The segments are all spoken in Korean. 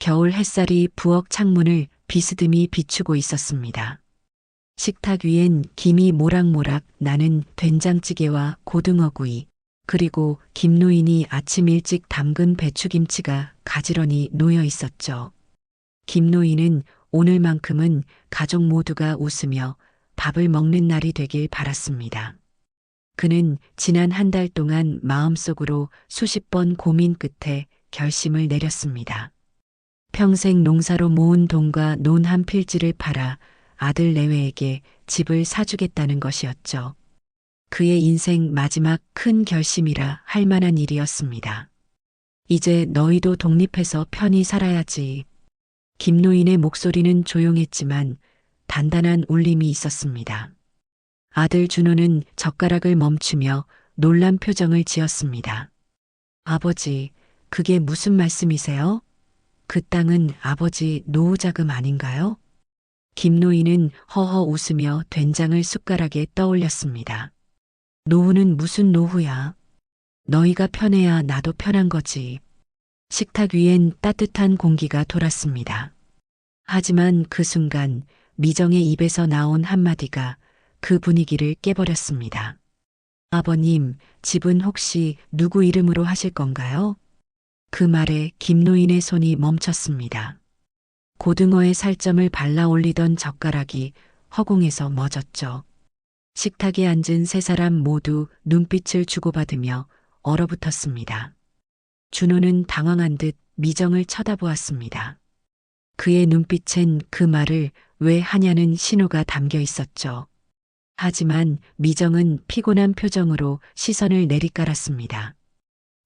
겨울 햇살이 부엌 창문을 비스듬히 비추고 있었습니다. 식탁 위엔 김이 모락모락 나는 된장찌개와 고등어구이, 그리고 김노인이 아침 일찍 담근 배추김치가 가지런히 놓여 있었죠. 김노인은 오늘만큼은 가족 모두가 웃으며 밥을 먹는 날이 되길 바랐습니다. 그는 지난 한 달 동안 마음속으로 수십 번 고민 끝에 결심을 내렸습니다. 평생 농사로 모은 돈과 논 한 필지를 팔아 아들 내외에게 집을 사주겠다는 것이었죠. 그의 인생 마지막 큰 결심이라 할 만한 일이었습니다. 이제 너희도 독립해서 편히 살아야지. 김노인의 목소리는 조용했지만 단단한 울림이 있었습니다. 아들 준호는 젓가락을 멈추며 놀란 표정을 지었습니다. 아버지, 그게 무슨 말씀이세요? 그 땅은 아버지 노후자금 아닌가요? 김노인은 허허 웃으며 된장을 숟가락에 떠올렸습니다. 노후는 무슨 노후야? 너희가 편해야 나도 편한 거지. 식탁 위엔 따뜻한 공기가 돌았습니다. 하지만 그 순간 미정의 입에서 나온 한마디가 그 분위기를 깨버렸습니다. 아버님, 집은 혹시 누구 이름으로 하실 건가요? 그 말에 김노인의 손이 멈췄습니다. 고등어의 살점을 발라 올리던 젓가락이 허공에서 멎었죠. 식탁에 앉은 세 사람 모두 눈빛을 주고받으며 얼어붙었습니다. 준호는 당황한 듯 미정을 쳐다보았습니다. 그의 눈빛엔 그 말을 왜 하냐는 신호가 담겨 있었죠. 하지만 미정은 피곤한 표정으로 시선을 내리깔았습니다.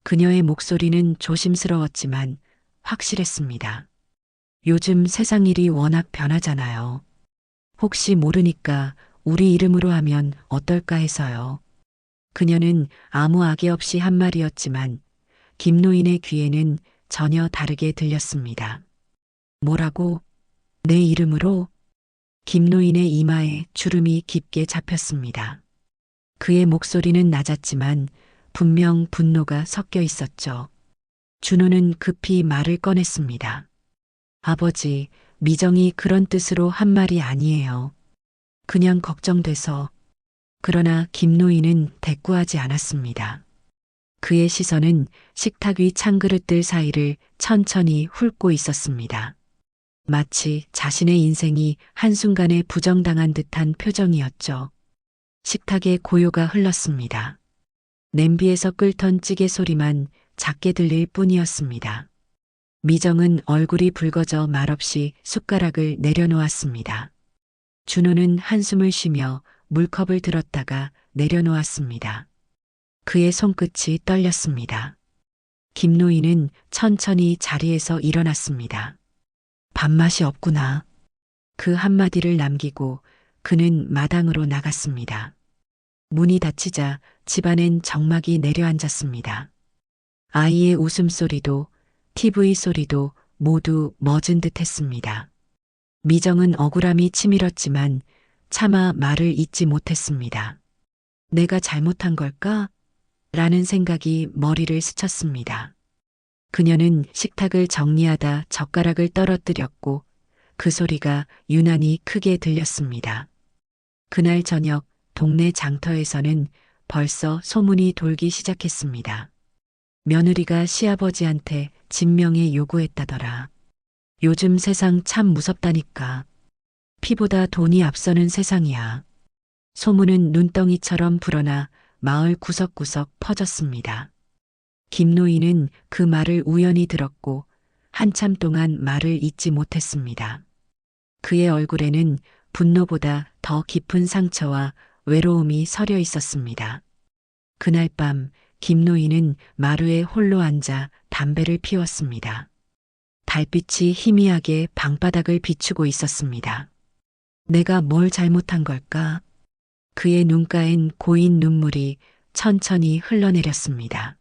그녀의 목소리는 조심스러웠지만 확실했습니다. 요즘 세상 일이 워낙 변하잖아요. 혹시 모르니까 우리 이름으로 하면 어떨까 해서요. 그녀는 아무 악의 없이 한 말이었지만 김노인의 귀에는 전혀 다르게 들렸습니다. 뭐라고? 내 이름으로? 김노인의 이마에 주름이 깊게 잡혔습니다. 그의 목소리는 낮았지만 분명 분노가 섞여 있었죠. 준호는 급히 말을 꺼냈습니다. 아버지, 미정이 그런 뜻으로 한 말이 아니에요. 그냥 걱정돼서. 그러나 김노인은 대꾸하지 않았습니다. 그의 시선은 식탁 위 찬그릇들 사이를 천천히 훑고 있었습니다. 마치 자신의 인생이 한순간에 부정당한 듯한 표정이었죠. 식탁에 고요가 흘렀습니다. 냄비에서 끓던 찌개 소리만 작게 들릴 뿐이었습니다. 미정은 얼굴이 붉어져 말없이 숟가락을 내려놓았습니다. 준호는 한숨을 쉬며 물컵을 들었다가 내려놓았습니다. 그의 손끝이 떨렸습니다. 김노인은 천천히 자리에서 일어났습니다. 밥맛이 없구나. 그 한마디를 남기고 그는 마당으로 나갔습니다. 문이 닫히자 집안엔 정막이 내려앉았습니다. 아이의 웃음소리도 TV 소리도 모두 멎은 듯 했습니다. 미정은 억울함이 치밀었지만 차마 말을 잇지 못했습니다. 내가 잘못한 걸까? 라는 생각이 머리를 스쳤습니다. 그녀는 식탁을 정리하다 젓가락을 떨어뜨렸고 그 소리가 유난히 크게 들렸습니다. 그날 저녁 동네 장터에서는 벌써 소문이 돌기 시작했습니다. 며느리가 시아버지한테 진명에 요구했다더라. 요즘 세상 참 무섭다니까. 피보다 돈이 앞서는 세상이야. 소문은 눈덩이처럼 불어나 마을 구석구석 퍼졌습니다. 김노인은 그 말을 우연히 들었고 한참 동안 말을 잇지 못했습니다. 그의 얼굴에는 분노보다 더 깊은 상처와 외로움이 서려 있었습니다. 그날 밤 김노인은 마루에 홀로 앉아 담배를 피웠습니다. 달빛이 희미하게 방바닥을 비추고 있었습니다. 내가 뭘 잘못한 걸까? 그의 눈가엔 고인 눈물이 천천히 흘러내렸습니다.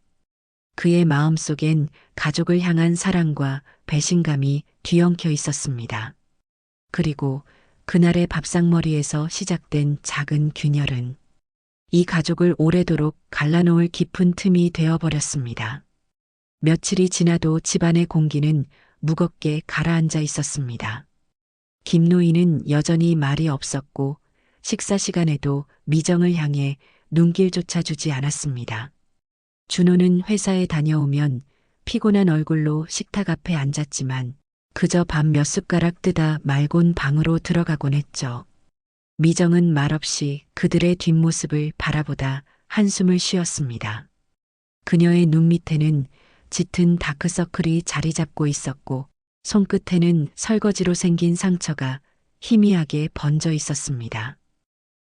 그의 마음속엔 가족을 향한 사랑과 배신감이 뒤엉켜 있었습니다. 그리고 그날의 밥상머리에서 시작된 작은 균열은 이 가족을 오래도록 갈라놓을 깊은 틈이 되어버렸습니다. 며칠이 지나도 집안의 공기는 무겁게 가라앉아 있었습니다. 김노인은 여전히 말이 없었고 식사 시간에도 미정을 향해 눈길조차 주지 않았습니다. 준호는 회사에 다녀오면 피곤한 얼굴로 식탁 앞에 앉았지만 그저 밥 몇 숟가락 뜨다 말곤 방으로 들어가곤 했죠. 미정은 말없이 그들의 뒷모습을 바라보다 한숨을 쉬었습니다. 그녀의 눈 밑에는 짙은 다크서클이 자리 잡고 있었고 손끝에는 설거지로 생긴 상처가 희미하게 번져 있었습니다.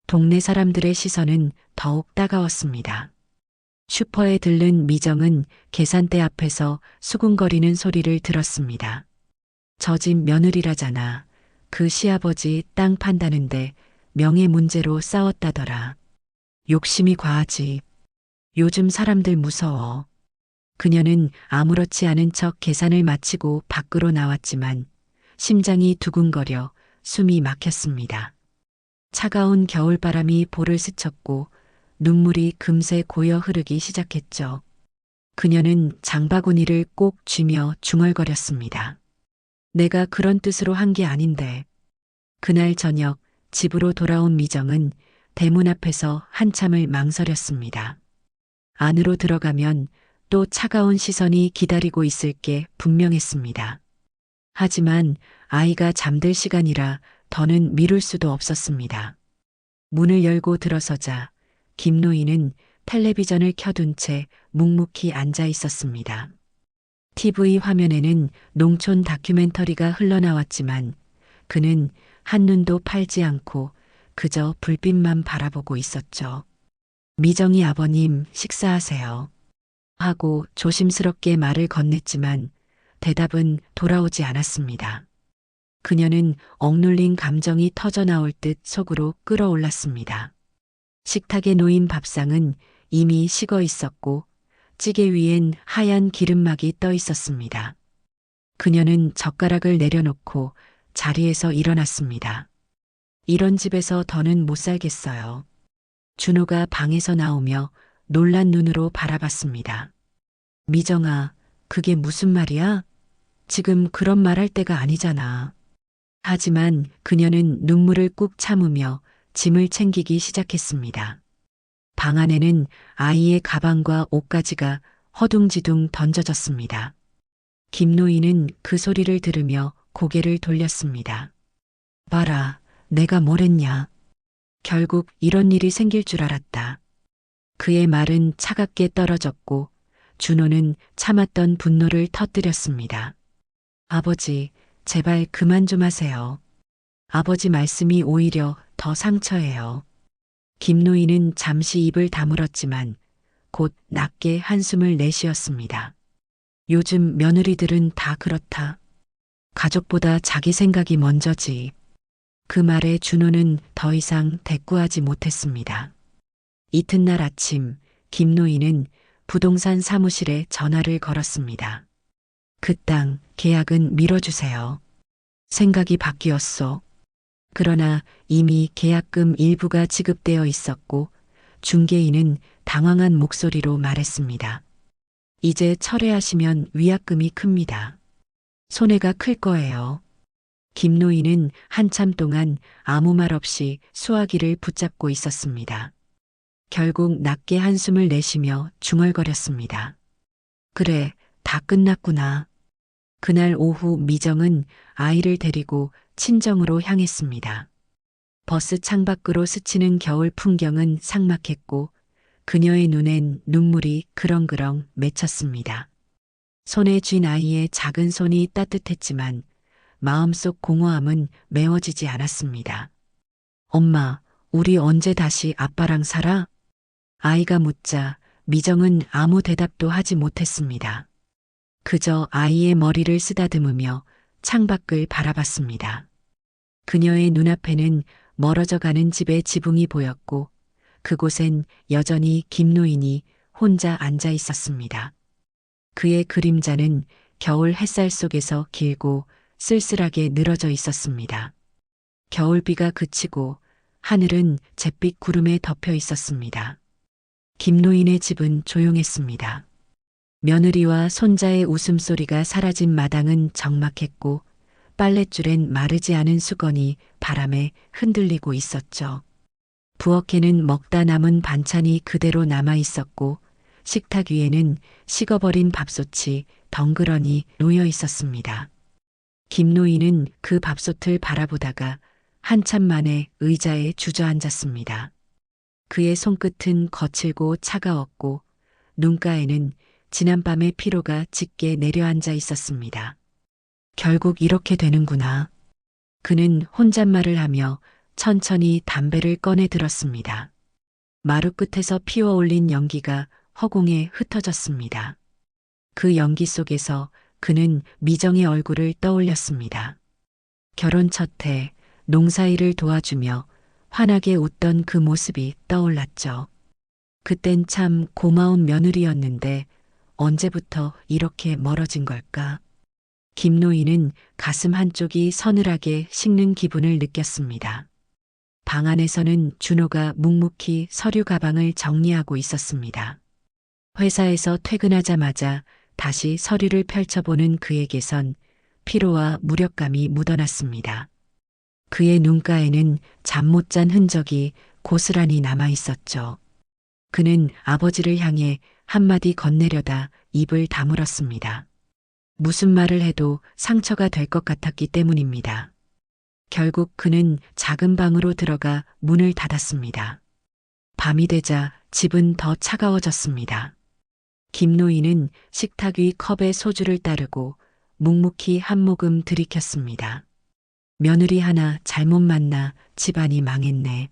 동네 사람들의 시선은 더욱 따가웠습니다. 슈퍼에 들른 미정은 계산대 앞에서 수군거리는 소리를 들었습니다. 저 집 며느리라잖아. 그 시아버지 땅 판다는데 명예 문제로 싸웠다더라. 욕심이 과하지. 요즘 사람들 무서워. 그녀는 아무렇지 않은 척 계산을 마치고 밖으로 나왔지만 심장이 두근거려 숨이 막혔습니다. 차가운 겨울바람이 볼을 스쳤고 눈물이 금세 고여 흐르기 시작했죠. 그녀는 장바구니를 꼭 쥐며 중얼거렸습니다. 내가 그런 뜻으로 한 게 아닌데. 그날 저녁 집으로 돌아온 미정은 대문 앞에서 한참을 망설였습니다. 안으로 들어가면 또 차가운 시선이 기다리고 있을 게 분명했습니다. 하지만 아이가 잠들 시간이라 더는 미룰 수도 없었습니다. 문을 열고 들어서자 김노인은 텔레비전을 켜둔 채 묵묵히 앉아 있었습니다. TV 화면에는 농촌 다큐멘터리가 흘러나왔지만 그는 한눈도 팔지 않고 그저 불빛만 바라보고 있었죠. 미정이 아버님 식사하세요. 하고 조심스럽게 말을 건넸지만 대답은 돌아오지 않았습니다. 그녀는 억눌린 감정이 터져나올 듯 속으로 끓어올랐습니다. 식탁에 놓인 밥상은 이미 식어 있었고 찌개 위엔 하얀 기름막이 떠 있었습니다. 그녀는 젓가락을 내려놓고 자리에서 일어났습니다. 이런 집에서 더는 못 살겠어요. 준호가 방에서 나오며 놀란 눈으로 바라봤습니다. 미정아, 그게 무슨 말이야? 지금 그런 말 할 때가 아니잖아. 하지만 그녀는 눈물을 꾹 참으며 짐을 챙기기 시작했습니다. 방 안에는 아이의 가방과 옷가지가 허둥지둥 던져졌습니다. 김노인은 그 소리를 들으며 고개를 돌렸습니다. 봐라, 내가 뭘 했냐. 결국 이런 일이 생길 줄 알았다. 그의 말은 차갑게 떨어졌고 준호는 참았던 분노를 터뜨렸습니다. 아버지, 제발 그만 좀 하세요. 아버지 말씀이 오히려 더 상처예요. 김노인은 잠시 입을 다물었지만 곧 낮게 한숨을 내쉬었습니다. 요즘 며느리들은 다 그렇다. 가족보다 자기 생각이 먼저지. 그 말에 준호는 더 이상 대꾸하지 못했습니다. 이튿날 아침 김노인은 부동산 사무실에 전화를 걸었습니다. 그 땅 계약은 미뤄주세요. 생각이 바뀌었소. 그러나 이미 계약금 일부가 지급되어 있었고 중개인은 당황한 목소리로 말했습니다. 이제 철회하시면 위약금이 큽니다. 손해가 클 거예요. 김노인은 한참 동안 아무 말 없이 수화기를 붙잡고 있었습니다. 결국 낮게 한숨을 내쉬며 중얼거렸습니다. 그래, 다 끝났구나. 그날 오후 미정은 아이를 데리고 친정으로 향했습니다. 버스 창밖으로 스치는 겨울 풍경은 삭막했고 그녀의 눈엔 눈물이 그렁그렁 맺혔습니다. 손에 쥔 아이의 작은 손이 따뜻했지만 마음속 공허함은 메워지지 않았습니다. 엄마, 우리 언제 다시 아빠랑 살아? 아이가 묻자 미정은 아무 대답도 하지 못했습니다. 그저 아이의 머리를 쓰다듬으며 창밖을 바라봤습니다. 그녀의 눈앞에는 멀어져 가는 집의 지붕이 보였고 그곳엔 여전히 김노인이 혼자 앉아 있었습니다. 그의 그림자는 겨울 햇살 속에서 길고 쓸쓸하게 늘어져 있었습니다. 겨울비가 그치고 하늘은 잿빛 구름에 덮여 있었습니다. 김노인의 집은 조용했습니다. 며느리와 손자의 웃음소리가 사라진 마당은 적막했고 빨랫줄엔 마르지 않은 수건이 바람에 흔들리고 있었죠. 부엌에는 먹다 남은 반찬이 그대로 남아 있었고 식탁 위에는 식어버린 밥솥이 덩그러니 놓여 있었습니다. 김노인은 그 밥솥을 바라보다가 한참 만에 의자에 주저앉았습니다. 그의 손끝은 거칠고 차가웠고 눈가에는 지난밤의 피로가 짙게 내려앉아 있었습니다. 결국 이렇게 되는구나. 그는 혼잣말을 하며 천천히 담배를 꺼내 들었습니다. 마루 끝에서 피어올린 연기가 허공에 흩어졌습니다. 그 연기 속에서 그는 미정의 얼굴을 떠올렸습니다. 결혼 첫해 농사일을 도와주며 환하게 웃던 그 모습이 떠올랐죠. 그땐 참 고마운 며느리였는데 언제부터 이렇게 멀어진 걸까? 김노인은 가슴 한쪽이 서늘하게 식는 기분을 느꼈습니다. 방 안에서는 준호가 묵묵히 서류 가방을 정리하고 있었습니다. 회사에서 퇴근하자마자 다시 서류를 펼쳐보는 그에게선 피로와 무력감이 묻어났습니다. 그의 눈가에는 잠 못 잔 흔적이 고스란히 남아 있었죠. 그는 아버지를 향해 한마디 건네려다 입을 다물었습니다. 무슨 말을 해도 상처가 될 것 같았기 때문입니다. 결국 그는 작은 방으로 들어가 문을 닫았습니다. 밤이 되자 집은 더 차가워졌습니다. 김노인은 식탁 위 컵에 소주를 따르고 묵묵히 한 모금 들이켰습니다. 며느리 하나 잘못 만나 집안이 망했네.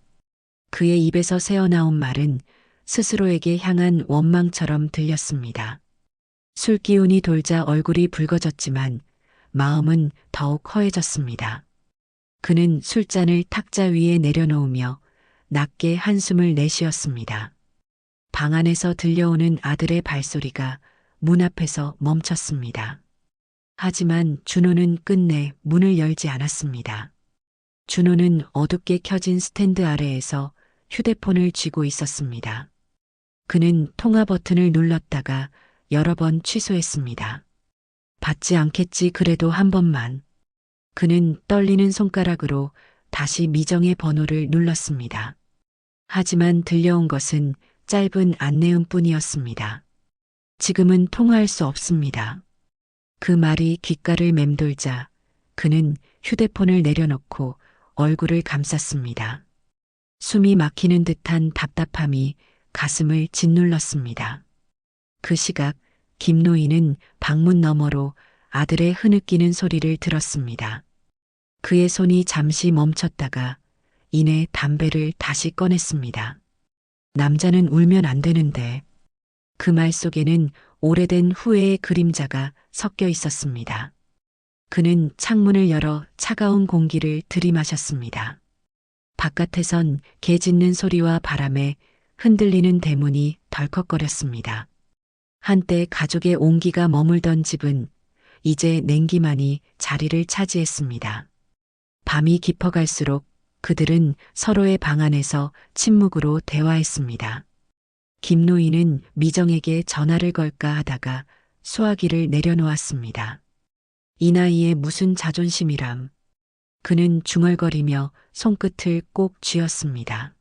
그의 입에서 새어나온 말은 스스로에게 향한 원망처럼 들렸습니다. 술 기운이 돌자 얼굴이 붉어졌지만 마음은 더욱 허해졌습니다. 그는 술잔을 탁자 위에 내려놓으며 낮게 한숨을 내쉬었습니다. 방 안에서 들려오는 아들의 발소리가 문 앞에서 멈췄습니다. 하지만 준호는 끝내 문을 열지 않았습니다. 준호는 어둡게 켜진 스탠드 아래에서 휴대폰을 쥐고 있었습니다. 그는 통화 버튼을 눌렀다가 여러 번 취소했습니다. 받지 않겠지 그래도 한 번만. 그는 떨리는 손가락으로 다시 미정의 번호를 눌렀습니다. 하지만 들려온 것은 짧은 안내음 뿐이었습니다. 지금은 통화할 수 없습니다. 그 말이 귓가를 맴돌자 그는 휴대폰을 내려놓고 얼굴을 감쌌습니다. 숨이 막히는 듯한 답답함이 가슴을 짓눌렀습니다. 그 시각 김노인은 방문 너머로 아들의 흐느끼는 소리를 들었습니다. 그의 손이 잠시 멈췄다가 이내 담배를 다시 꺼냈습니다. 남자는 울면 안 되는데. 그 말 속에는 오래된 후회의 그림자가 섞여 있었습니다. 그는 창문을 열어 차가운 공기를 들이마셨습니다. 바깥에선 개 짖는 소리와 바람에 흔들리는 대문이 덜컥거렸습니다. 한때 가족의 온기가 머물던 집은 이제 냉기만이 자리를 차지했습니다. 밤이 깊어갈수록 그들은 서로의 방 안에서 침묵으로 대화했습니다. 김노인은 미정에게 전화를 걸까 하다가 수화기를 내려놓았습니다. 이 나이에 무슨 자존심이람. 그는 중얼거리며 손끝을 꼭 쥐었습니다.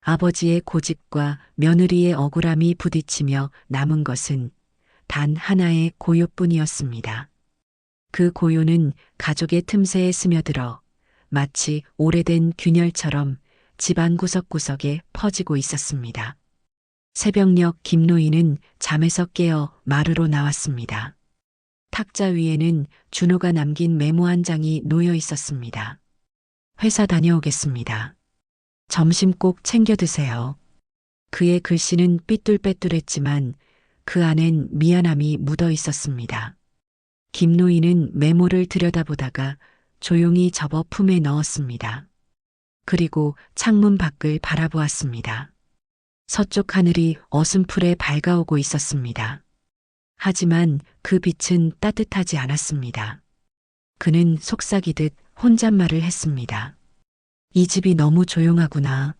아버지의 고집과 며느리의 억울함이 부딪히며 남은 것은 단 하나의 고요뿐이었습니다. 그 고요는 가족의 틈새에 스며들어 마치 오래된 균열처럼 집안 구석구석에 퍼지고 있었습니다. 새벽녘 김노인은 잠에서 깨어 마루로 나왔습니다. 탁자 위에는 준호가 남긴 메모 한 장이 놓여 있었습니다. 회사 다녀오겠습니다. 점심 꼭 챙겨 드세요. 그의 글씨는 삐뚤빼뚤했지만 그 안엔 미안함이 묻어 있었습니다. 김노인은 메모를 들여다보다가 조용히 접어 품에 넣었습니다. 그리고 창문 밖을 바라보았습니다. 서쪽 하늘이 어슴풀에 밝아오고 있었습니다. 하지만 그 빛은 따뜻하지 않았습니다. 그는 속삭이듯 혼잣말을 했습니다. 이 집이 너무 조용하구나.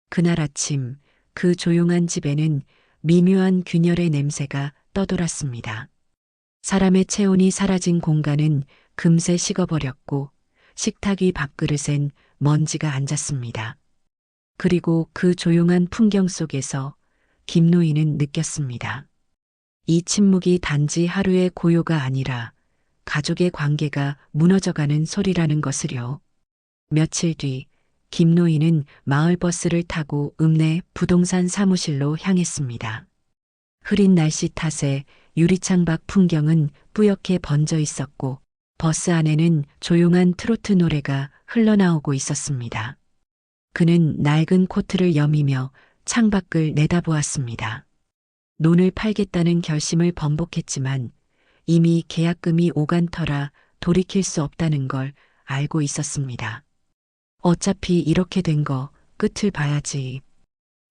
그날 아침 그 조용한 집에는 미묘한 균열의 냄새가 떠돌았습니다. 사람의 체온이 사라진 공간은 금세 식어버렸고 식탁 위 밥그릇엔 먼지가 앉았습니다. 그리고 그 조용한 풍경 속에서 김노인은 느꼈습니다. 이 침묵이 단지 하루의 고요가 아니라 가족의 관계가 무너져가는 소리라는 것을요. 며칠 뒤 김노인은 마을버스를 타고 읍내 부동산 사무실로 향했습니다. 흐린 날씨 탓에 유리창 밖 풍경은 뿌옇게 번져 있었고 버스 안에는 조용한 트로트 노래가 흘러나오고 있었습니다. 그는 낡은 코트를 여미며 창밖을 내다보았습니다. 논을 팔겠다는 결심을 번복했지만 이미 계약금이 오간 터라 돌이킬 수 없다는 걸 알고 있었습니다. 어차피 이렇게 된 거 끝을 봐야지.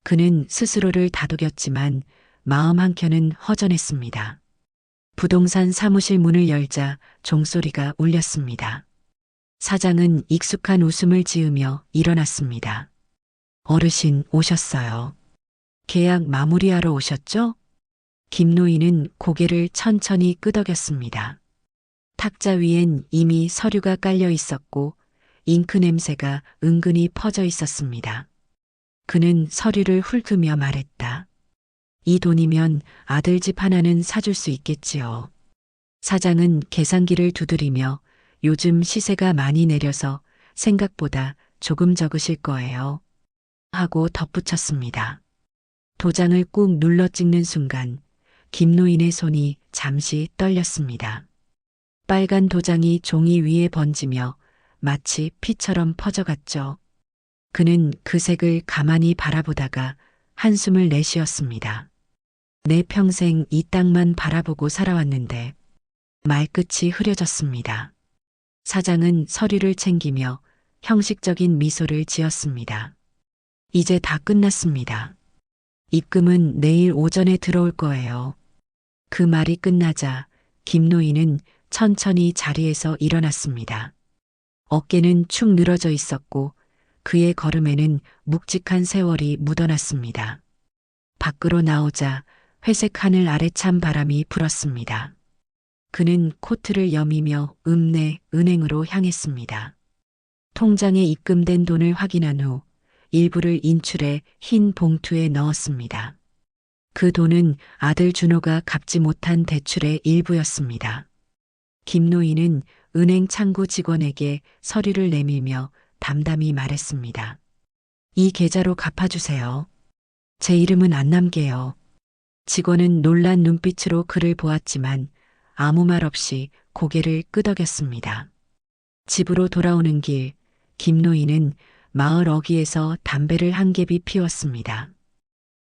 그는 스스로를 다독였지만 마음 한켠은 허전했습니다. 부동산 사무실 문을 열자 종소리가 울렸습니다. 사장은 익숙한 웃음을 지으며 일어났습니다. 어르신 오셨어요. 계약 마무리하러 오셨죠? 김노인은 고개를 천천히 끄덕였습니다. 탁자 위엔 이미 서류가 깔려 있었고 잉크 냄새가 은근히 퍼져 있었습니다. 그는 서류를 훑으며 말했다. 이 돈이면 아들 집 하나는 사줄 수 있겠지요. 사장은 계산기를 두드리며 요즘 시세가 많이 내려서 생각보다 조금 적으실 거예요. 하고 덧붙였습니다. 도장을 꾹 눌러 찍는 순간 김노인의 손이 잠시 떨렸습니다. 빨간 도장이 종이 위에 번지며 마치 피처럼 퍼져갔죠. 그는 그 색을 가만히 바라보다가 한숨을 내쉬었습니다. 내 평생 이 땅만 바라보고 살아왔는데 말끝이 흐려졌습니다. 사장은 서류를 챙기며 형식적인 미소를 지었습니다. 이제 다 끝났습니다. 입금은 내일 오전에 들어올 거예요. 그 말이 끝나자 김노인은 천천히 자리에서 일어났습니다. 어깨는 축 늘어져 있었고 그의 걸음에는 묵직한 세월이 묻어났습니다. 밖으로 나오자 회색 하늘 아래 찬 바람이 불었습니다. 그는 코트를 여미며 읍내 은행으로 향했습니다. 통장에 입금된 돈을 확인한 후 일부를 인출해 흰 봉투에 넣었습니다. 그 돈은 아들 준호가 갚지 못한 대출의 일부였습니다. 김노인은 은행 창구 직원에게 서류를 내밀며 담담히 말했습니다. 이 계좌로 갚아주세요. 제 이름은 안 남게요. 직원은 놀란 눈빛으로 그를 보았지만 아무 말 없이 고개를 끄덕였습니다. 집으로 돌아오는 길, 김노인은 마을 어귀에서 담배를 한 갭이 피웠습니다.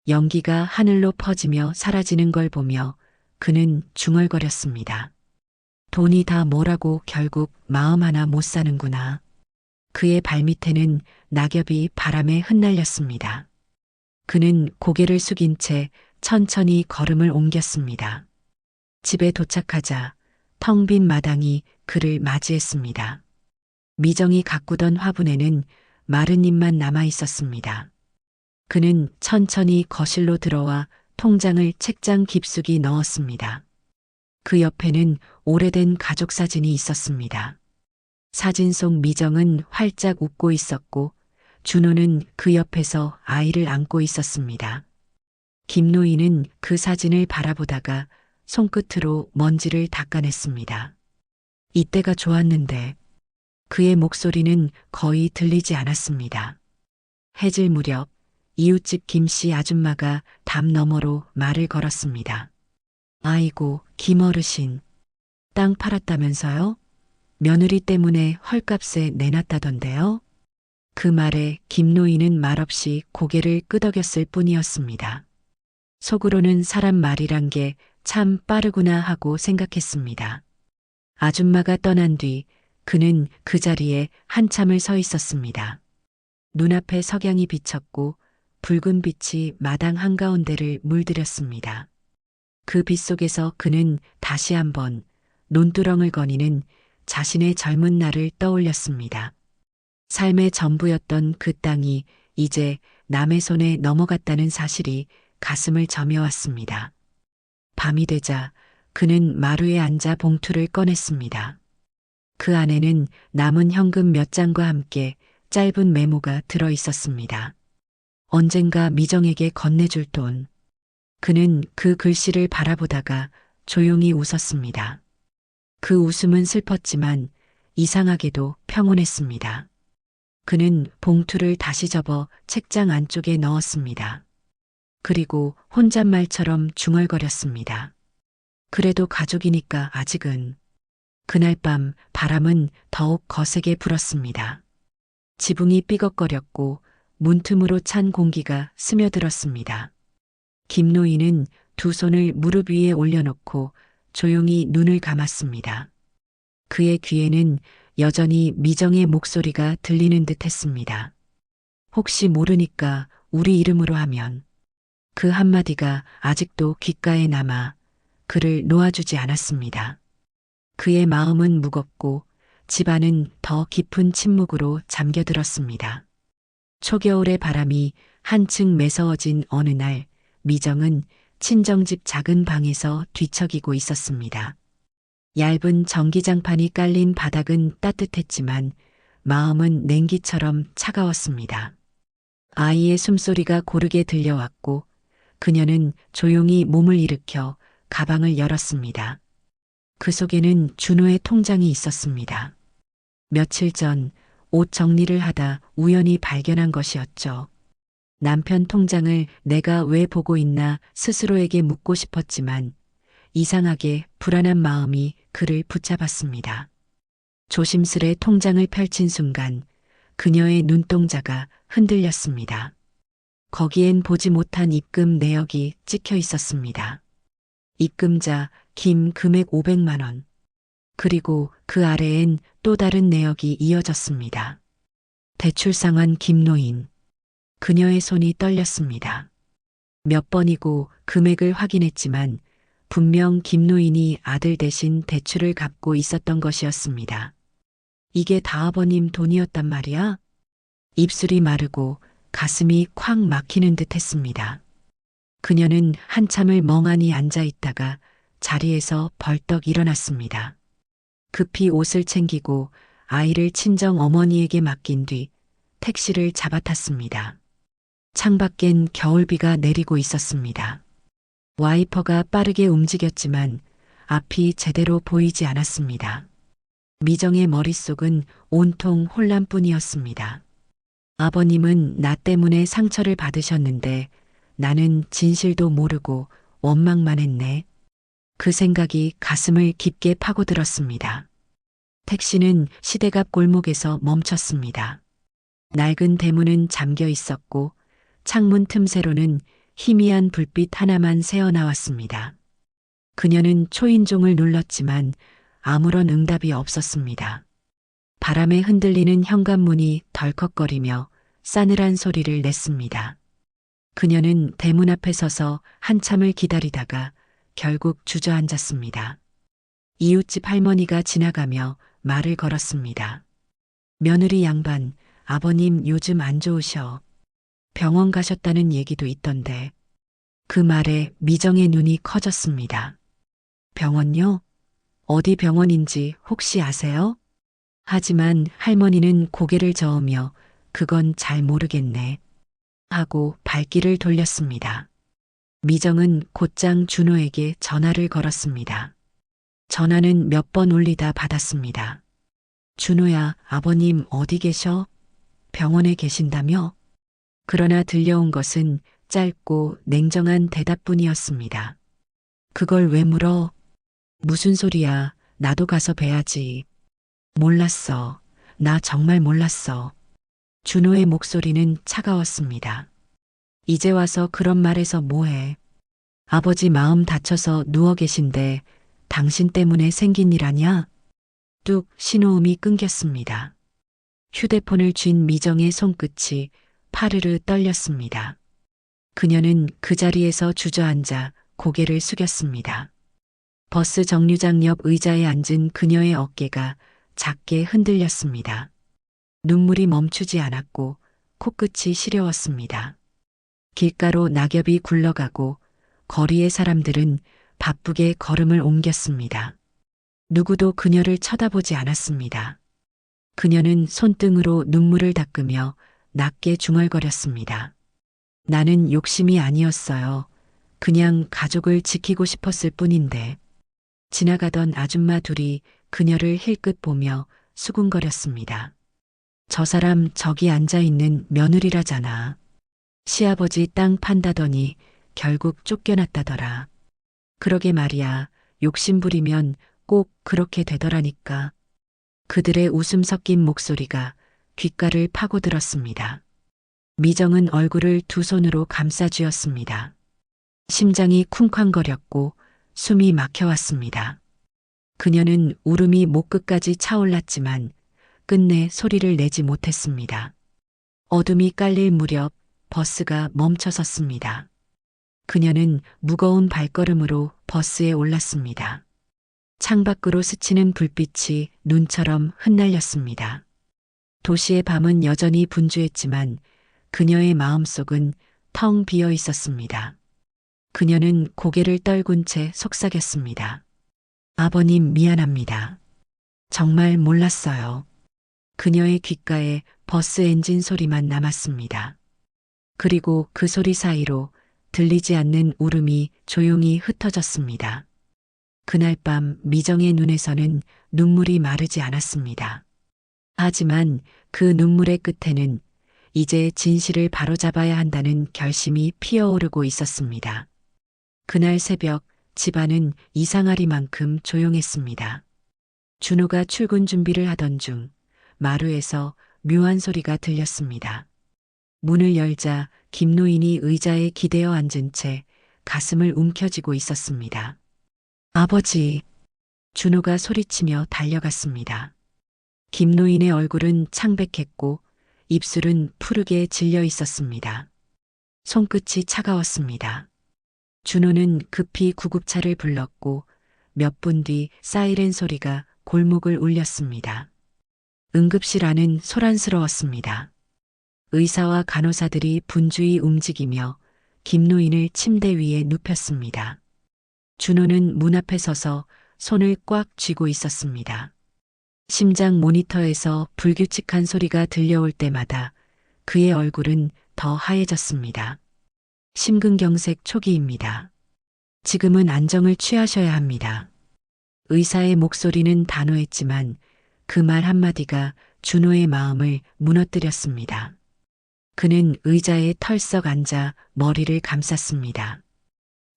연기가 하늘로 퍼지며 사라지는 걸 보며 그는 중얼거렸습니다. 돈이 다 뭐라고 결국 마음 하나 못 사는구나. 그의 발밑에는 낙엽이 바람에 흩날렸습니다. 그는 고개를 숙인 채 천천히 걸음을 옮겼습니다. 집에 도착하자 텅 빈 마당이 그를 맞이했습니다. 미정이 가꾸던 화분에는 마른 잎만 남아 있었습니다. 그는 천천히 거실로 들어와 통장을 책장 깊숙이 넣었습니다. 그 옆에는 오래된 가족 사진이 있었습니다. 사진 속 미정은 활짝 웃고 있었고 준호는 그 옆에서 아이를 안고 있었습니다. 김노인은 그 사진을 바라보다가 손끝으로 먼지를 닦아냈습니다. 이때가 좋았는데 그의 목소리는 거의 들리지 않았습니다. 해질 무렵 이웃집 김씨 아줌마가 담 너머로 말을 걸었습니다. 아이고, 김어르신. 땅 팔았다면서요? 며느리 때문에 헐값에 내놨다던데요? 그 말에 김노인은 말없이 고개를 끄덕였을 뿐이었습니다. 속으로는 사람 말이란 게 참 빠르구나 하고 생각했습니다. 아줌마가 떠난 뒤 그는 그 자리에 한참을 서 있었습니다. 눈앞에 석양이 비쳤고 붉은 빛이 마당 한가운데를 물들였습니다. 그 빛 속에서 그는 다시 한번 논두렁을 거니는 자신의 젊은 날을 떠올렸습니다. 삶의 전부였던 그 땅이 이제 남의 손에 넘어갔다는 사실이 가슴을 저며왔습니다. 밤이 되자 그는 마루에 앉아 봉투를 꺼냈습니다. 그 안에는 남은 현금 몇 장과 함께 짧은 메모가 들어 있었습니다. 언젠가 미정에게 건네줄 돈. 그는 그 글씨를 바라보다가 조용히 웃었습니다. 그 웃음은 슬펐지만 이상하게도 평온했습니다. 그는 봉투를 다시 접어 책장 안쪽에 넣었습니다. 그리고 혼잣말처럼 중얼거렸습니다. 그래도 가족이니까 아직은. 그날 밤 바람은 더욱 거세게 불었습니다. 지붕이 삐걱거렸고 문틈으로 찬 공기가 스며들었습니다. 김노인은 두 손을 무릎 위에 올려놓고 조용히 눈을 감았습니다. 그의 귀에는 여전히 미정의 목소리가 들리는 듯 했습니다. 혹시 모르니까 우리 이름으로 하면. 그 한마디가 아직도 귓가에 남아 그를 놓아주지 않았습니다. 그의 마음은 무겁고 집안은 더 깊은 침묵으로 잠겨들었습니다. 초겨울의 바람이 한층 매서워진 어느 날 미정은 친정집 작은 방에서 뒤척이고 있었습니다. 얇은 전기장판이 깔린 바닥은 따뜻했지만 마음은 냉기처럼 차가웠습니다. 아이의 숨소리가 고르게 들려왔고 그녀는 조용히 몸을 일으켜 가방을 열었습니다. 그 속에는 준호의 통장이 있었습니다. 며칠 전 옷 정리를 하다 우연히 발견한 것이었죠. 남편 통장을 내가 왜 보고 있나 스스로에게 묻고 싶었지만 이상하게 불안한 마음이 그를 붙잡았습니다. 조심스레 통장을 펼친 순간 그녀의 눈동자가 흔들렸습니다. 거기엔 보지 못한 입금 내역이 찍혀 있었습니다. 입금자 김 금액 500만 원. 그리고 그 아래엔 또 다른 내역이 이어졌습니다. 대출 상환 김노인. 그녀의 손이 떨렸습니다. 몇 번이고 금액을 확인했지만 분명 김노인이 아들 대신 대출을 갚고 있었던 것이었습니다. 이게 다 아버님 돈이었단 말이야? 입술이 마르고 가슴이 콱 막히는 듯 했습니다. 그녀는 한참을 멍하니 앉아 있다가 자리에서 벌떡 일어났습니다. 급히 옷을 챙기고 아이를 친정 어머니에게 맡긴 뒤 택시를 잡아탔습니다. 창밖엔 겨울비가 내리고 있었습니다. 와이퍼가 빠르게 움직였지만 앞이 제대로 보이지 않았습니다. 미정의 머릿속은 온통 혼란뿐이었습니다. 아버님은 나 때문에 상처를 받으셨는데 나는 진실도 모르고 원망만 했네. 그 생각이 가슴을 깊게 파고들었습니다. 택시는 시대갑 골목에서 멈췄습니다. 낡은 대문은 잠겨 있었고 창문 틈새로는 희미한 불빛 하나만 새어나왔습니다. 그녀는 초인종을 눌렀지만 아무런 응답이 없었습니다. 바람에 흔들리는 현관문이 덜컥거리며 싸늘한 소리를 냈습니다. 그녀는 대문 앞에 서서 한참을 기다리다가 결국 주저앉았습니다. 이웃집 할머니가 지나가며 말을 걸었습니다. 며느리 양반, 아버님 요즘 안 좋으셔. 병원 가셨다는 얘기도 있던데. 그 말에 미정의 눈이 커졌습니다. 병원요? 어디 병원인지 혹시 아세요? 하지만 할머니는 고개를 저으며 그건 잘 모르겠네. 하고 발길을 돌렸습니다. 미정은 곧장 준호에게 전화를 걸었습니다. 전화는 몇 번 울리다 받았습니다. 준호야, 아버님 어디 계셔? 병원에 계신다며? 그러나 들려온 것은 짧고 냉정한 대답뿐이었습니다. 그걸 왜 물어? 무슨 소리야? 나도 가서 뵈야지. 몰랐어. 나 정말 몰랐어. 준호의 목소리는 차가웠습니다. 이제 와서 그런 말해서 뭐해? 아버지 마음 다쳐서 누워 계신데 당신 때문에 생긴 일 아냐? 뚝 신호음이 끊겼습니다. 휴대폰을 쥔 미정의 손끝이 파르르 떨렸습니다. 그녀는 그 자리에서 주저앉아 고개를 숙였습니다. 버스 정류장 옆 의자에 앉은 그녀의 어깨가 작게 흔들렸습니다. 눈물이 멈추지 않았고 코끝이 시려웠습니다. 길가로 낙엽이 굴러가고 거리의 사람들은 바쁘게 걸음을 옮겼습니다. 누구도 그녀를 쳐다보지 않았습니다. 그녀는 손등으로 눈물을 닦으며 낮게 중얼거렸습니다. 나는 욕심이 아니었어요. 그냥 가족을 지키고 싶었을 뿐인데. 지나가던 아줌마 둘이 그녀를 힐끗 보며 수군거렸습니다. 저 사람 저기 앉아있는 며느리라잖아. 시아버지 땅 판다더니 결국 쫓겨났다더라. 그러게 말이야. 욕심 부리면 꼭 그렇게 되더라니까. 그들의 웃음 섞인 목소리가 귓가를 파고들었습니다. 미정은 얼굴을 두 손으로 감싸 쥐었습니다. 심장이 쿵쾅거렸고 숨이 막혀왔습니다. 그녀는 울음이 목 끝까지 차올랐지만 끝내 소리를 내지 못했습니다. 어둠이 깔릴 무렵 버스가 멈춰섰습니다. 그녀는 무거운 발걸음으로 버스에 올랐습니다. 창밖으로 스치는 불빛이 눈처럼 흩날렸습니다. 도시의 밤은 여전히 분주했지만 그녀의 마음속은 텅 비어 있었습니다. 그녀는 고개를 떨군 채 속삭였습니다. 아버님 미안합니다. 정말 몰랐어요. 그녀의 귓가에 버스 엔진 소리만 남았습니다. 그리고 그 소리 사이로 들리지 않는 울음이 조용히 흩어졌습니다. 그날 밤 미정의 눈에서는 눈물이 마르지 않았습니다. 하지만 그 눈물의 끝에는 이제 진실을 바로잡아야 한다는 결심이 피어오르고 있었습니다. 그날 새벽 집안은 이상하리만큼 조용했습니다. 준호가 출근 준비를 하던 중 마루에서 묘한 소리가 들렸습니다. 문을 열자 김노인이 의자에 기대어 앉은 채 가슴을 움켜쥐고 있었습니다. 아버지! 준호가 소리치며 달려갔습니다. 김노인의 얼굴은 창백했고 입술은 푸르게 질려 있었습니다. 손끝이 차가웠습니다. 준호는 급히 구급차를 불렀고 몇 분 뒤 사이렌 소리가 골목을 울렸습니다. 응급실 안은 소란스러웠습니다. 의사와 간호사들이 분주히 움직이며 김노인을 침대 위에 눕혔습니다. 준호는 문 앞에 서서 손을 꽉 쥐고 있었습니다. 심장 모니터에서 불규칙한 소리가 들려올 때마다 그의 얼굴은 더 하얘졌습니다. 심근경색 초기입니다. 지금은 안정을 취하셔야 합니다. 의사의 목소리는 단호했지만 그 말 한마디가 준호의 마음을 무너뜨렸습니다. 그는 의자에 털썩 앉아 머리를 감쌌습니다.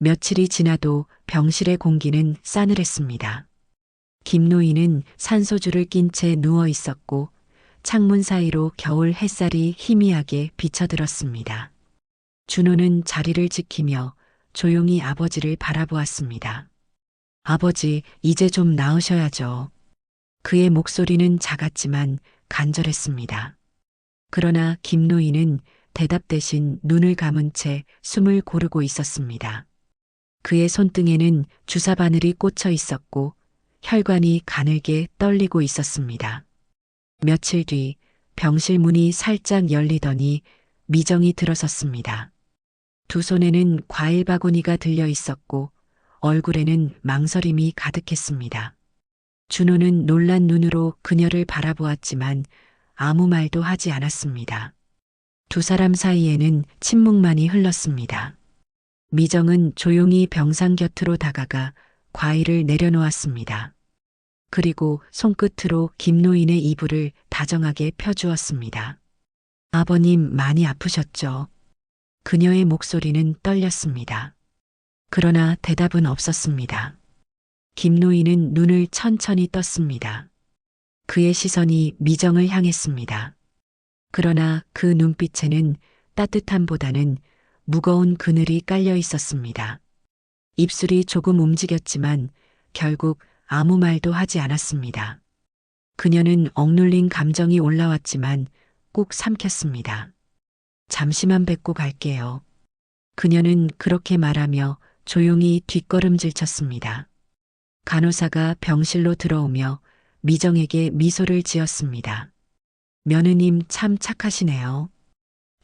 며칠이 지나도 병실의 공기는 싸늘했습니다. 김노인은 산소줄을 낀 채 누워 있었고 창문 사이로 겨울 햇살이 희미하게 비쳐들었습니다. 준호는 자리를 지키며 조용히 아버지를 바라보았습니다. 아버지, 이제 좀 나으셔야죠. 그의 목소리는 작았지만 간절했습니다. 그러나 김노인은 대답 대신 눈을 감은 채 숨을 고르고 있었습니다. 그의 손등에는 주사 바늘이 꽂혀 있었고 혈관이 가늘게 떨리고 있었습니다. 며칠 뒤 병실 문이 살짝 열리더니 미정이 들어섰습니다. 두 손에는 과일 바구니가 들려 있었고 얼굴에는 망설임이 가득했습니다. 준호는 놀란 눈으로 그녀를 바라보았지만 아무 말도 하지 않았습니다. 두 사람 사이에는 침묵만이 흘렀습니다. 미정은 조용히 병상 곁으로 다가가 과일을 내려놓았습니다. 그리고 손끝으로 김노인의 이불을 다정하게 펴주었습니다. 아버님 많이 아프셨죠? 그녀의 목소리는 떨렸습니다. 그러나 대답은 없었습니다. 김노인은 눈을 천천히 떴습니다. 그의 시선이 미정을 향했습니다. 그러나 그 눈빛에는 따뜻함보다는 무거운 그늘이 깔려 있었습니다. 입술이 조금 움직였지만 결국 아무 말도 하지 않았습니다. 그녀는 억눌린 감정이 올라왔지만 꾹 삼켰습니다. 잠시만 뵙고 갈게요. 그녀는 그렇게 말하며 조용히 뒷걸음질 쳤습니다. 간호사가 병실로 들어오며 미정에게 미소를 지었습니다. 며느님 참 착하시네요.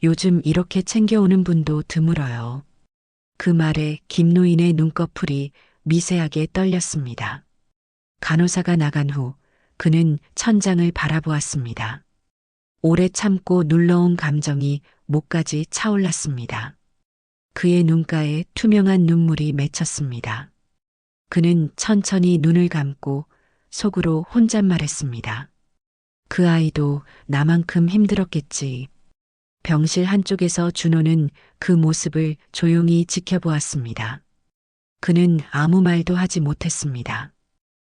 요즘 이렇게 챙겨오는 분도 드물어요. 그 말에 김노인의 눈꺼풀이 미세하게 떨렸습니다. 간호사가 나간 후 그는 천장을 바라보았습니다. 오래 참고 눌러온 감정이 목까지 차올랐습니다. 그의 눈가에 투명한 눈물이 맺혔습니다. 그는 천천히 눈을 감고 속으로 혼잣말했습니다. 그 아이도 나만큼 힘들었겠지. 병실 한쪽에서 준호는 그 모습을 조용히 지켜보았습니다. 그는 아무 말도 하지 못했습니다.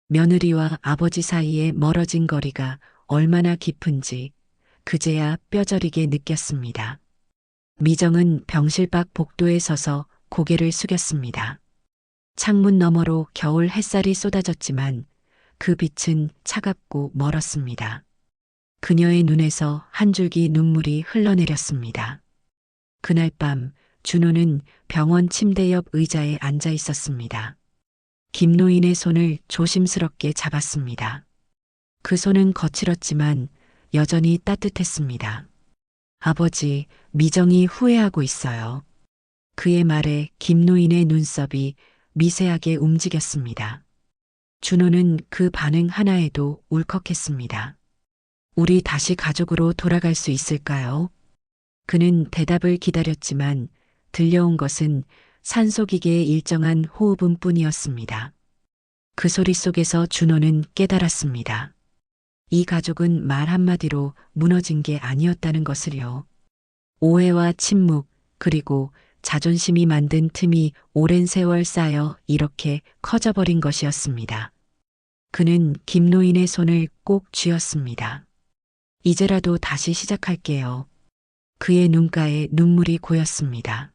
며느리와 아버지 사이에 멀어진 거리가 얼마나 깊은지 그제야 뼈저리게 느꼈습니다. 미정은 병실 밖 복도에 서서 고개를 숙였습니다. 창문 너머로 겨울 햇살이 쏟아졌지만 그 빛은 차갑고 멀었습니다. 그녀의 눈에서 한 줄기 눈물이 흘러내렸습니다. 그날 밤 준호는 병원 침대 옆 의자에 앉아 있었습니다. 김노인의 손을 조심스럽게 잡았습니다. 그 손은 거칠었지만 여전히 따뜻했습니다. 아버지, 미정이 후회하고 있어요. 그의 말에 김노인의 눈썹이 미세하게 움직였습니다. 준호는 그 반응 하나에도 울컥했습니다. 우리 다시 가족으로 돌아갈 수 있을까요? 그는 대답을 기다렸지만 들려온 것은 산소기계의 일정한 호흡음 뿐이었습니다. 그 소리 속에서 준호는 깨달았습니다. 이 가족은 말 한마디로 무너진 게 아니었다는 것을요. 오해와 침묵, 그리고 자존심이 만든 틈이 오랜 세월 쌓여 이렇게 커져버린 것이었습니다. 그는 김노인의 손을 꼭 쥐었습니다. 이제라도 다시 시작할게요. 그의 눈가에 눈물이 고였습니다.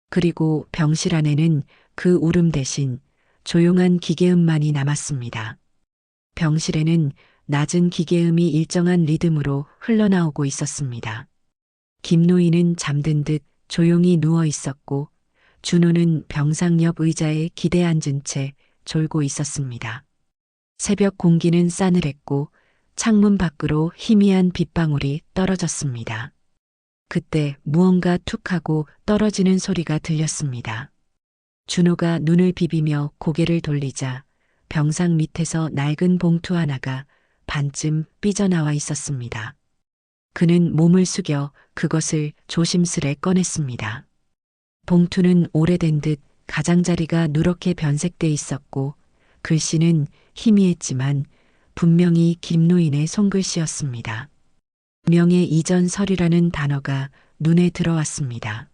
그리고 병실 안에는 그 울음 대신 조용한 기계음만이 남았습니다. 병실에는 낮은 기계음이 일정한 리듬으로 흘러나오고 있었습니다. 김노인은 잠든 듯 조용히 누워 있었고 준호는 병상 옆 의자에 기대 앉은 채 졸고 있었습니다. 새벽 공기는 싸늘했고 창문 밖으로 희미한 빗방울이 떨어졌습니다. 그때 무언가 툭 하고 떨어지는 소리가 들렸습니다. 준호가 눈을 비비며 고개를 돌리자 병상 밑에서 낡은 봉투 하나가 반쯤 삐져나와 있었습니다. 그는 몸을 숙여 그것을 조심스레 꺼냈습니다. 봉투는 오래된 듯 가장자리가 누렇게 변색돼 있었고 글씨는 희미했지만 분명히 김노인의 손글씨였습니다. 명예 이전 서류라는 단어가 눈에 들어왔습니다.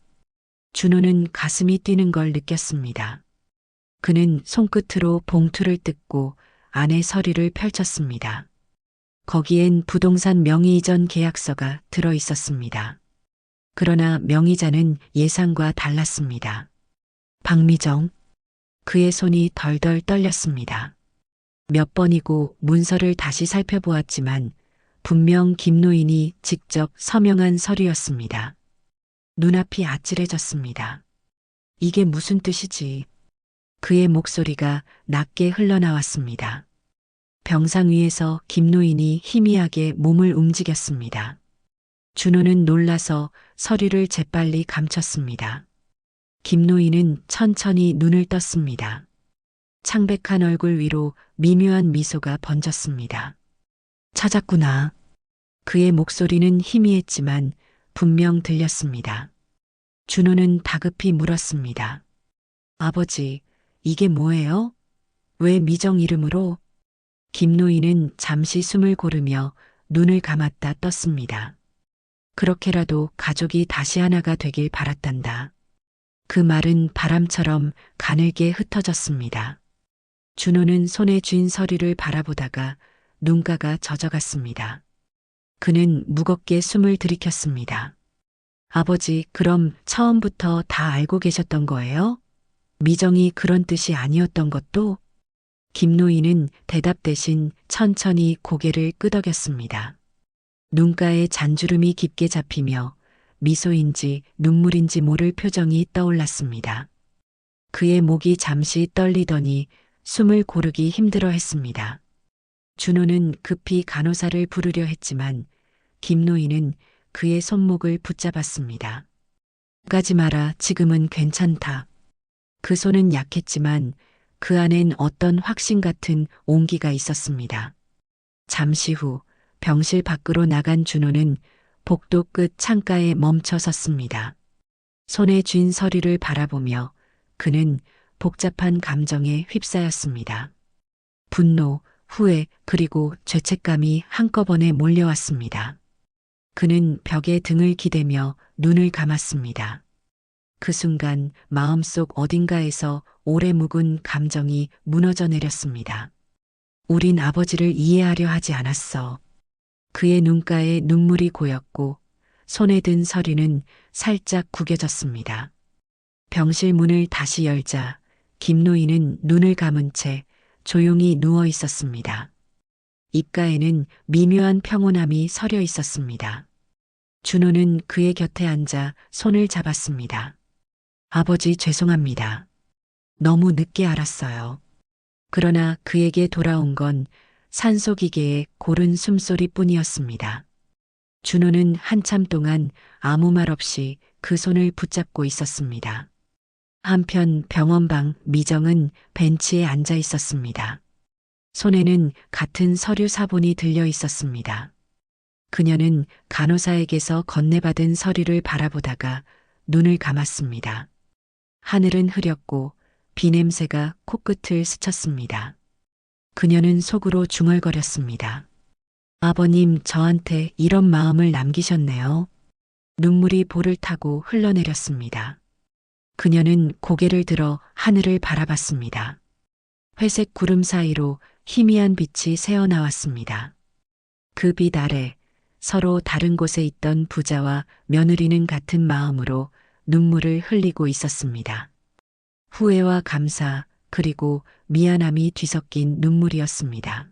준호는 가슴이 뛰는 걸 느꼈습니다. 그는 손끝으로 봉투를 뜯고 안에 서류를 펼쳤습니다. 거기엔 부동산 명의 이전 계약서가 들어 있었습니다. 그러나 명의자는 예상과 달랐습니다. 박미정. 그의 손이 덜덜 떨렸습니다. 몇 번이고 문서를 다시 살펴보았지만 분명 김노인이 직접 서명한 서류였습니다. 눈앞이 아찔해졌습니다. 이게 무슨 뜻이지? 그의 목소리가 낮게 흘러나왔습니다. 병상 위에서 김노인이 희미하게 몸을 움직였습니다. 준호는 놀라서 서류를 재빨리 감췄습니다. 김노인은 천천히 눈을 떴습니다. 창백한 얼굴 위로 미묘한 미소가 번졌습니다. 찾았구나. 그의 목소리는 희미했지만 분명 들렸습니다. 준호는 다급히 물었습니다. 아버지, 이게 뭐예요? 왜 미정 이름으로? 김노인은 잠시 숨을 고르며 눈을 감았다 떴습니다. 그렇게라도 가족이 다시 하나가 되길 바랐단다. 그 말은 바람처럼 가늘게 흩어졌습니다. 준호는 손에 쥔 서류를 바라보다가 눈가가 젖어갔습니다. 그는 무겁게 숨을 들이켰습니다. 아버지, 그럼 처음부터 다 알고 계셨던 거예요? 미정이 그런 뜻이 아니었던 것도? 김노인은 대답 대신 천천히 고개를 끄덕였습니다. 눈가에 잔주름이 깊게 잡히며 미소인지 눈물인지 모를 표정이 떠올랐습니다. 그의 목이 잠시 떨리더니 숨을 고르기 힘들어 했습니다. 준호는 급히 간호사를 부르려 했지만 김노인은 그의 손목을 붙잡았습니다. 가지 마라, 지금은 괜찮다. 그 손은 약했지만 그 안엔 어떤 확신 같은 온기가 있었습니다. 잠시 후 병실 밖으로 나간 준호는 복도 끝 창가에 멈춰 섰습니다. 손에 쥔 서류를 바라보며 그는 복잡한 감정에 휩싸였습니다. 분노, 후회, 그리고 죄책감이 한꺼번에 몰려왔습니다. 그는 벽에 등을 기대며 눈을 감았습니다. 그 순간 마음속 어딘가에서 오래 묵은 감정이 무너져 내렸습니다. 우린 아버지를 이해하려 하지 않았어. 그의 눈가에 눈물이 고였고 손에 든 서류는 살짝 구겨졌습니다. 병실 문을 다시 열자 김노인은 눈을 감은 채 조용히 누워 있었습니다. 입가에는 미묘한 평온함이 서려 있었습니다. 준호는 그의 곁에 앉아 손을 잡았습니다. 아버지 죄송합니다. 너무 늦게 알았어요. 그러나 그에게 돌아온 건 산소기계의 고른 숨소리뿐이었습니다. 준호는 한참 동안 아무 말 없이 그 손을 붙잡고 있었습니다. 한편 병원 방 미정은 벤치에 앉아 있었습니다. 손에는 같은 서류 사본이 들려 있었습니다. 그녀는 간호사에게서 건네받은 서류를 바라보다가 눈을 감았습니다. 하늘은 흐렸고 비냄새가 코끝을 스쳤습니다. 그녀는 속으로 중얼거렸습니다. 아버님, 저한테 이런 마음을 남기셨네요. 눈물이 볼을 타고 흘러내렸습니다. 그녀는 고개를 들어 하늘을 바라봤습니다. 회색 구름 사이로 희미한 빛이 새어나왔습니다. 그 빛 아래 서로 다른 곳에 있던 부자와 며느리는 같은 마음으로 눈물을 흘리고 있었습니다. 후회와 감사, 그리고 미안함이 뒤섞인 눈물이었습니다.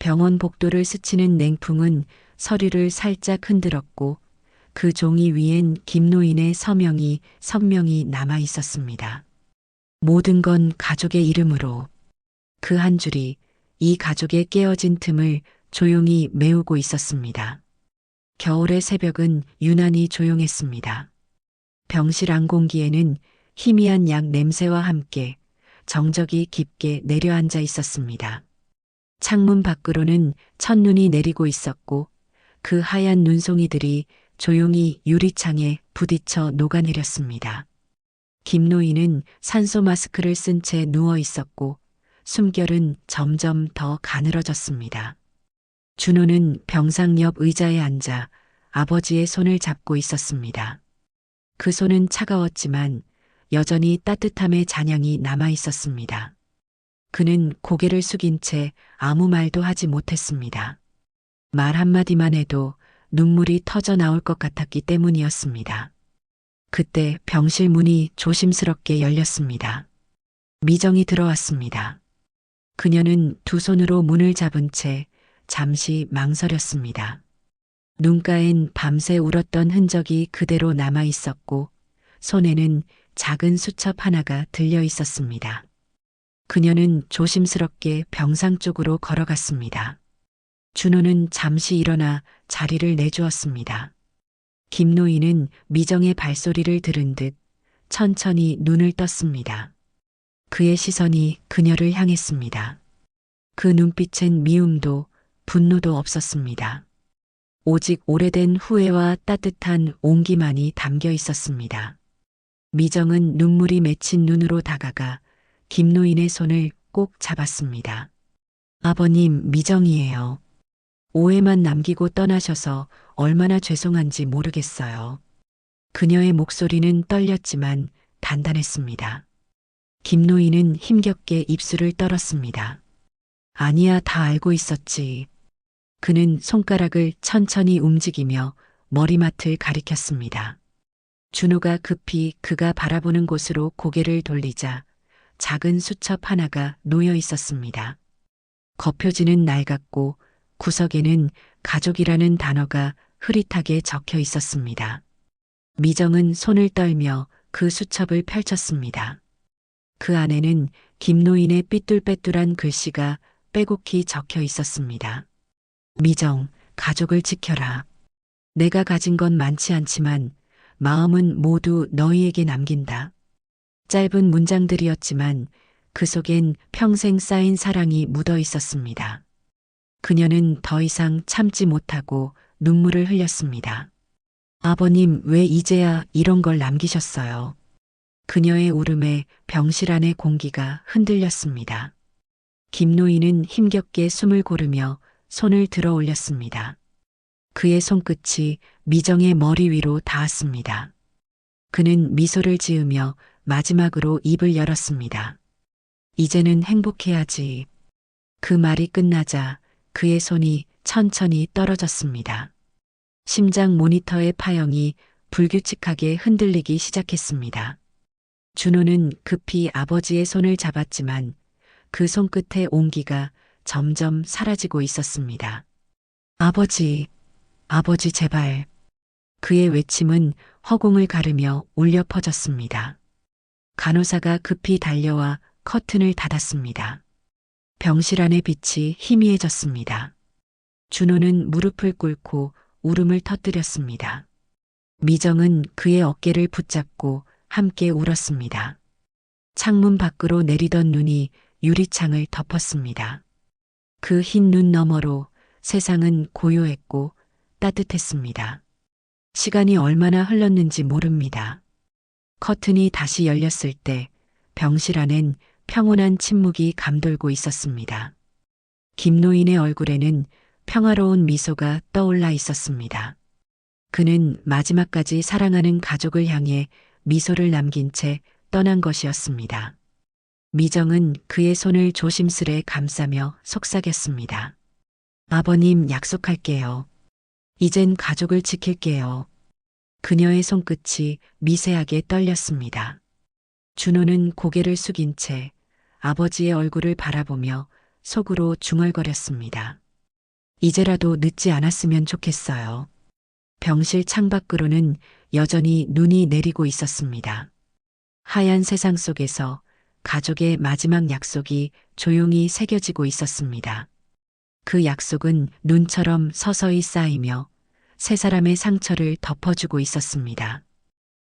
병원 복도를 스치는 냉풍은 서류를 살짝 흔들었고 그 종이 위엔 김노인의 서명이 선명히 남아 있었습니다. 모든 건 가족의 이름으로. 그 한 줄이 이 가족의 깨어진 틈을 조용히 메우고 있었습니다. 겨울의 새벽은 유난히 조용했습니다. 병실 안공기에는 희미한 약 냄새와 함께 정적이 깊게 내려앉아 있었습니다. 창문 밖으로는 첫눈이 내리고 있었고 그 하얀 눈송이들이 조용히 유리창에 부딪혀 녹아내렸습니다. 김노인은 산소 마스크를 쓴 채 누워 있었고 숨결은 점점 더 가늘어졌습니다. 준호는 병상 옆 의자에 앉아 아버지의 손을 잡고 있었습니다. 그 손은 차가웠지만 여전히 따뜻함의 잔향이 남아 있었습니다. 그는 고개를 숙인 채 아무 말도 하지 못했습니다. 말 한마디만 해도 눈물이 터져 나올 것 같았기 때문이었습니다. 그때 병실 문이 조심스럽게 열렸습니다. 미정이 들어왔습니다. 그녀는 두 손으로 문을 잡은 채 잠시 망설였습니다. 눈가엔 밤새 울었던 흔적이 그대로 남아 있었고 손에는 작은 수첩 하나가 들려 있었습니다. 그녀는 조심스럽게 병상 쪽으로 걸어갔습니다. 준호는 잠시 일어나 자리를 내주었습니다. 김노인은 미정의 발소리를 들은 듯 천천히 눈을 떴습니다. 그의 시선이 그녀를 향했습니다. 그 눈빛엔 미움도 분노도 없었습니다. 오직 오래된 후회와 따뜻한 온기만이 담겨 있었습니다. 미정은 눈물이 맺힌 눈으로 다가가 김노인의 손을 꼭 잡았습니다. 아버님, 미정이에요. 오해만 남기고 떠나셔서 얼마나 죄송한지 모르겠어요. 그녀의 목소리는 떨렸지만 단단했습니다. 김노인은 힘겹게 입술을 떨었습니다. 아니야, 다 알고 있었지. 그는 손가락을 천천히 움직이며 머리맡을 가리켰습니다. 준호가 급히 그가 바라보는 곳으로 고개를 돌리자 작은 수첩 하나가 놓여 있었습니다. 겉표지는 낡았고 구석에는 가족이라는 단어가 흐릿하게 적혀 있었습니다. 미정은 손을 떨며 그 수첩을 펼쳤습니다. 그 안에는 김노인의 삐뚤빼뚤한 글씨가 빼곡히 적혀 있었습니다. 미정, 가족을 지켜라. 내가 가진 건 많지 않지만 마음은 모두 너희에게 남긴다. 짧은 문장들이었지만 그 속엔 평생 쌓인 사랑이 묻어 있었습니다. 그녀는 더 이상 참지 못하고 눈물을 흘렸습니다. 아버님, 왜 이제야 이런 걸 남기셨어요? 그녀의 울음에 병실 안의 공기가 흔들렸습니다. 김노인은 힘겹게 숨을 고르며 손을 들어 올렸습니다. 그의 손끝이 미정의 머리 위로 닿았습니다. 그는 미소를 지으며 마지막으로 입을 열었습니다. 이제는 행복해야지. 그 말이 끝나자 그의 손이 천천히 떨어졌습니다. 심장 모니터의 파형이 불규칙하게 흔들리기 시작했습니다. 준호는 급히 아버지의 손을 잡았지만 그 손끝의 온기가 점점 사라지고 있었습니다. 아버지, 아버지 제발. 그의 외침은 허공을 가르며 울려 퍼졌습니다. 간호사가 급히 달려와 커튼을 닫았습니다. 병실 안의 빛이 희미해졌습니다. 준호는 무릎을 꿇고 울음을 터뜨렸습니다. 미정은 그의 어깨를 붙잡고 함께 울었습니다. 창문 밖으로 내리던 눈이 유리창을 덮었습니다. 그 흰 눈 너머로 세상은 고요했고 따뜻했습니다. 시간이 얼마나 흘렀는지 모릅니다. 커튼이 다시 열렸을 때 병실 안엔 평온한 침묵이 감돌고 있었습니다. 김노인의 얼굴에는 평화로운 미소가 떠올라 있었습니다. 그는 마지막까지 사랑하는 가족을 향해 미소를 남긴 채 떠난 것이었습니다. 미정은 그의 손을 조심스레 감싸며 속삭였습니다. 아버님, 약속할게요. 이젠 가족을 지킬게요. 그녀의 손끝이 미세하게 떨렸습니다. 준호는 고개를 숙인 채 아버지의 얼굴을 바라보며 속으로 중얼거렸습니다. 이제라도 늦지 않았으면 좋겠어요. 병실 창밖으로는 여전히 눈이 내리고 있었습니다. 하얀 세상 속에서 가족의 마지막 약속이 조용히 새겨지고 있었습니다. 그 약속은 눈처럼 서서히 쌓이며 세 사람의 상처를 덮어주고 있었습니다.